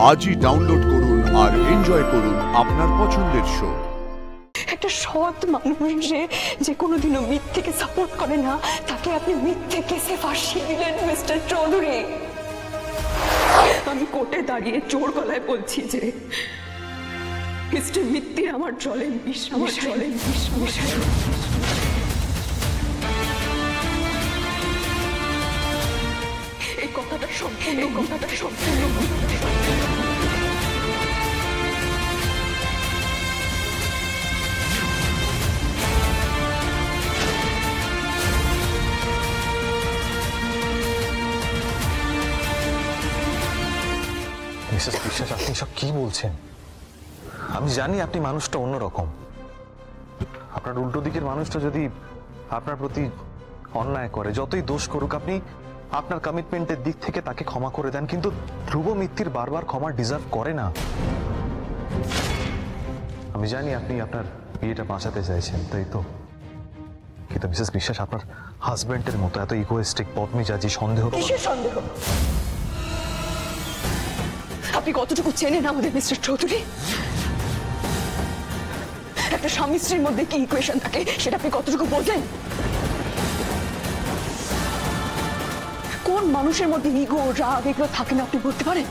আজই ডাউনলোড করুন আর এনজয় করুন আপনার পছন্দের শো। একটা সৎ মানুষ যে কোনোদিনও মিথ্যেকে সাপোর্ট করে না, তাকে আপনি মিথ্যে কেসে ফাঁসিয়ে দিলেন মিস্টার চৌধুরী। আমি কোর্টে দাঁড়িয়ে জোর গলায় বলছি যে মিস্টার মিত্তির আমার জলে বিষ, আমার জলে বিষ। এই কথাটা সম্পূর্ণ মিসেস বিশ্বাস, আপনি সব কি বলছেন? আমি জানি আপনি মানুষটা অন্যরকম। আপনার উল্টো দিকের মানুষটা যদি আপনার প্রতি অন্যায় করে, যতই দোষ করুক, আপনি আপনার কমিটমেন্টের দিক থেকে তাকে ক্ষমা করে দেন। কিন্তু ধ্রুব মিত্তির বারবার ক্ষমা ডিজার্ভ করে না। আমি জানি আপনি আপনার বিয়েটা বাঁচাতে চাইছেন, তাই তো। কিন্তু মিসেস বিশ্বাস, আপনার হাজবেন্ডের মতো এত ইগোয়েস্টিক, বদমেজাজি, সন্দেহ। কিসের সন্দেহ? আপনি কতটুকু চেনেন আমাদের মিস্টার চৌধুরী? একটা স্বামী স্ত্রীর মধ্যে কি ইকুয়েশন থাকে সেটা আপনি কতটুকু বোঝেন? কোন মানুষের মধ্যে ইগো, রাগ এগুলো থাকে না আপনি বলতে পারেন?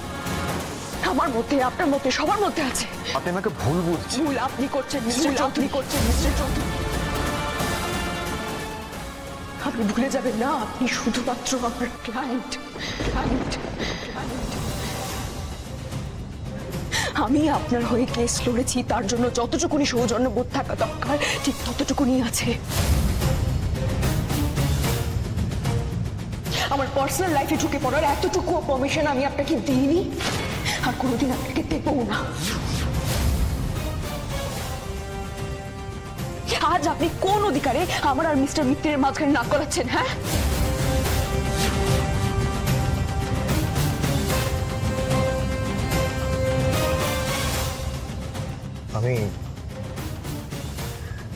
আমার মধ্যে, আপনার মধ্যে, সবার মধ্যে আছে। আপনি আমাকে ভুল বুঝছেন। ভুল আপনি করছেন মিস্টার চৌধুরী। আপনি ভুলে যাবেন না, আপনি শুধুমাত্র আমার ক্লায়েন্ট। আমি আপনার হয়ে কেস লড়েছি, তার জন্য যতটুকুনি সৌজন্য বোধ থাকা দরকার ঠিক ততটুকুনি আছে। আমার পার্সোনাল লাইফে ঢুকে পড়ার এতটুকু পারমিশন আমি আপনাকে দিইনি, আর কোনোদিন আপনাকে দেবও না। আজ আপনি কোন অধিকারে আমার আর মিস্টার মিত্তিরের মাঝখানে নাক গলাচ্ছেন? হ্যাঁ,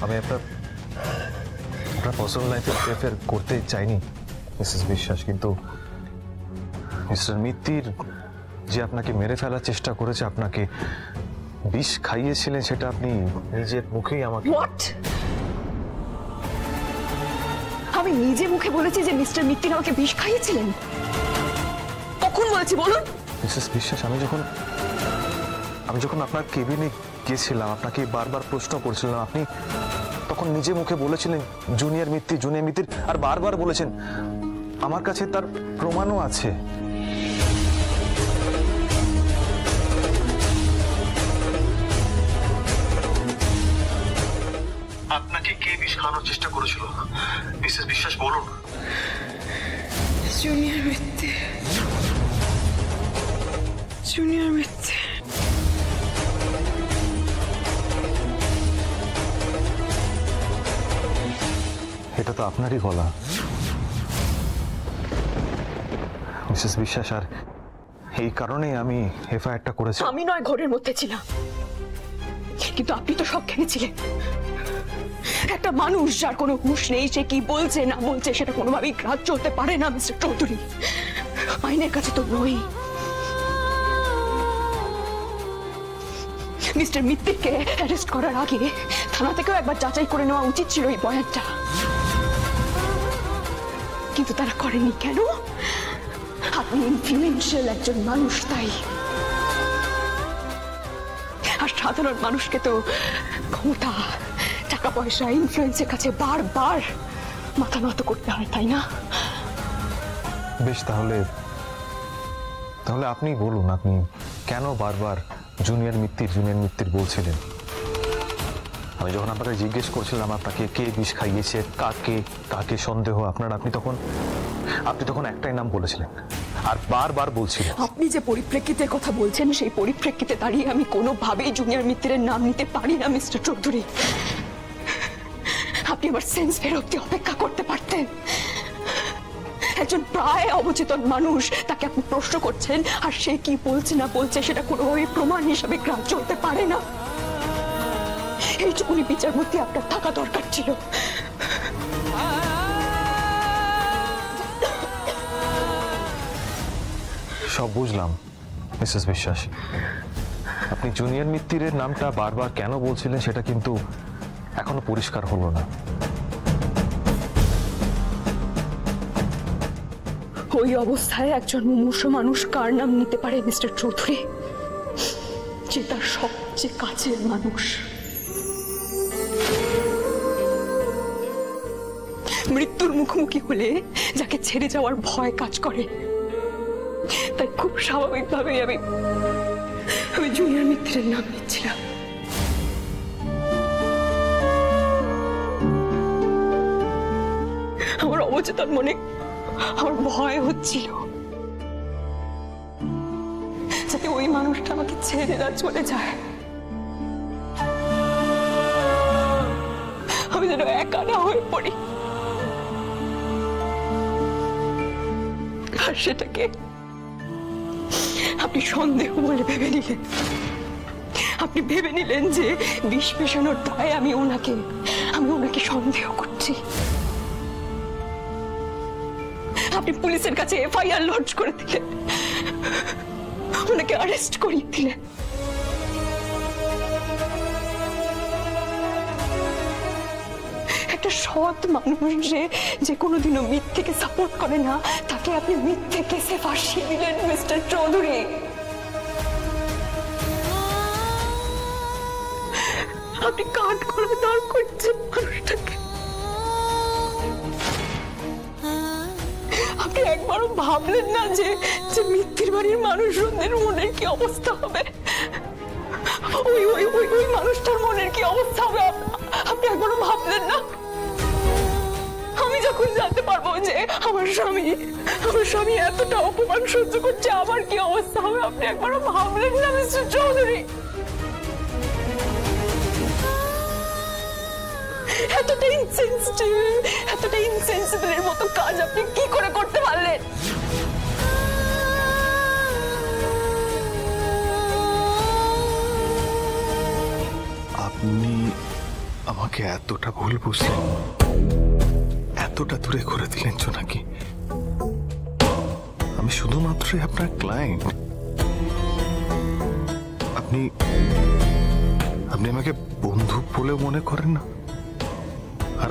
আমি আপনার পার্সোনাল লাইফে ইন্টারফেয়ার করতে চাইনি মিসেস বিশ্বাস, কিন্তু মিস্টার মিত্তির যে আপনাকে মেরে ফেলার চেষ্টা করেছে, আপনাকে বিষ খাইয়েছিলেন, সেটা আপনি নিজের মুখেই আমাকে। হোয়াট? আমি নিজে মুখে বলেছি যে মিস্টার মিত্তির আমাকে বিষ খাইয়েছিলেন? কখন বলেছি বলুন? মিসেস বিশ্বাস, আমি যখন আপনার কেবিনে গিয়েছিলাম, আপনাকে বারবার প্রশ্ন করছিলাম, আপনি তখন নিজে মুখে বলেছিলেন জুনিয়র মিত্তির, আর বারবার বলেছেন আমার কাছে তার প্রমাণও আছে। আপনাকে কে বিষ খাওয়ানোর চেষ্টা করেছিল মিসেস বিশ্বাস, বলুন। জুনিয়র মিত্তির। এটা তো আপনারই গলা মিসেস বিশ্বাস, আর এই কারণেই আমি এফআইআরটা করেছি। আমি নয় ঘরের মধ্যে ছিলাম, কিন্তু আপনি তো সব খেয়েছিলেন। একটা মানুষ যার কোনো হুঁশ নেই, সে কি বলছে না বলছে সেটা কোনোভাবেই গ্রাহ্য হতে পারে না মিস্টার চৌধুরী। আইনের কাছে তো নই। মিস্টার মিত্তিরকে অ্যারেস্ট করার আগে থানা থেকেও একবার যাচাই করে নেওয়া উচিত ছিল এই বয়ানটা, কিন্তু তারা করেনি। কেন? আপনি ইনফ্লুয়েন্সিয়াল একজন মানুষ, তাই। আর সাধারণ মানুষকে তো ক্ষমতা, টাকা পয়সা, ইনফ্লুয়েন্সের কাছে বারবার মাথা নত করতে হয়, তাই না? বেশ, তাহলে আপনি বলুন, আপনি কেন বারবার জুনিয়র মিত্তির বলছিলেন? আমি যখন আপনাকে জিজ্ঞেস করছিলাম আপনাকে কে বিষ খাইয়েছে, কাকে সন্দেহ আপনার, আপনি তখন একটাই নাম বলেছিলেন আর বারবার বলছিলেন। আপনি যে পরিপ্রেক্ষিতের কথা বলছেন, সেই পরিপ্রেক্ষিতে দাঁড়িয়ে আমি কোনোভাবেই জুনিয়র মিত্তিরের নাম নিতে পারি না মিস্টার চৌধুরী। আপনি আমার সেন্স ফেরত দিয়ে অপেক্ষা করতে পারতেন। একজন প্রায় অবচেতন মানুষ, তাকে আপনি প্রশ্ন করছেন, আর সে কি বলছে না বলছে সেটা কোনোভাবেই প্রমাণ হিসাবে গ্রাহ্য হতে পারে না। এইটুকুনি বিচার মধ্যে আপনার থাকা দরকার ছিল। সব বুঝলাম, মিসেস বিশ্বাস, আপনি জুনিয়র মিত্তিরের নামটা বারবার কেন বলছিলেন সেটা কিন্তু এখনো পরিষ্কার হলো না। ওই অবস্থায় একজন মুমূর্ষু মানুষ কার নাম নিতে পারে মিস্টার চৌধুরী? যে তার সবচেয়ে কাছের মানুষ। মৃত্যুর মুখোমুখি হলে যাকে ছেড়ে যাওয়ার ভয় কাজ করে, তাই খুব স্বাভাবিকভাবেই আমি জুনিয়র মিত্রের নাম নিচ্ছিলাম। আমার অবচেতন মনে আমার ভয় হচ্ছিল যাতে ওই মানুষটা আমাকে ছেড়ে না চলে যায়, আমি যেন একা না হয়ে পড়ি। আর সেটাকে আপনি সন্দেহ বলে ভেবে নিলেন। আপনি ভেবে নিলেন যে বিষ মেশানোর দায়ে আমি ওনাকে সন্দেহ করছি। আপনি পুলিশের কাছে এফআইআর লঞ্চ করে দিলেন, ওনাকে অ্যারেস্ট করিয়ে দিলেন। একটা সৎ মানুষ যে কোনোদিনও মিথ্যেকে সাপোর্ট করে না, তাকে আপনি মিথ্যে কেসে ফাঁসিয়ে দিলেন মিস্টার চৌধুরী। আপনি কাঠ করে দাঁড় করছেন মানুষটাকে। আপনি একবারও ভাবলেন না যে মিথ্যের বাড়ির মানুষদের মনের কি অবস্থা হবে? ওই মানুষটার মনের কি অবস্থা হবে আপনি একবারও ভাবলেন না? আমি যখন জানতে পারবো যে আমার স্বামী এতটা অপমান সহ্য করছে, আমার কি অবস্থা হবে আপনি একবারও ভাবলেন না মিস্টার চৌধুরী? এতটা ইনসেন্সিবলের মতো কাজ আপনি কি করে করতে পারলেন? আপনি আমাকে এতটা ভুল বুঝলেন, এতটা দূরে করে দিলেন নাকি? আমি শুধুমাত্রই আপনার ক্লায়েন্ট। আপনি আমাকে বন্ধু বলে মনে করেন না? আর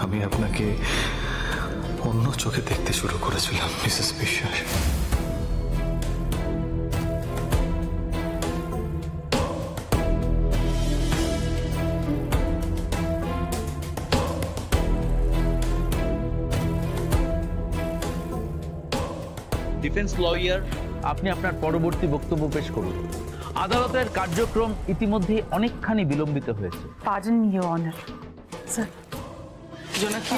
আমি আপনাকে অন্য চোখে দেখতে শুরু করেছিলাম মিসেস বিশ্বাস। ডিফেন্স লয়ার, আপনি আপনার পরবর্তী বক্তব্য পেশ করুন। আদালতের কার্যক্রম ইতিমধ্যে অনেকখানি বিলম্বিত হয়েছে। Pardon me, Your Honor. Sir. জোনাকি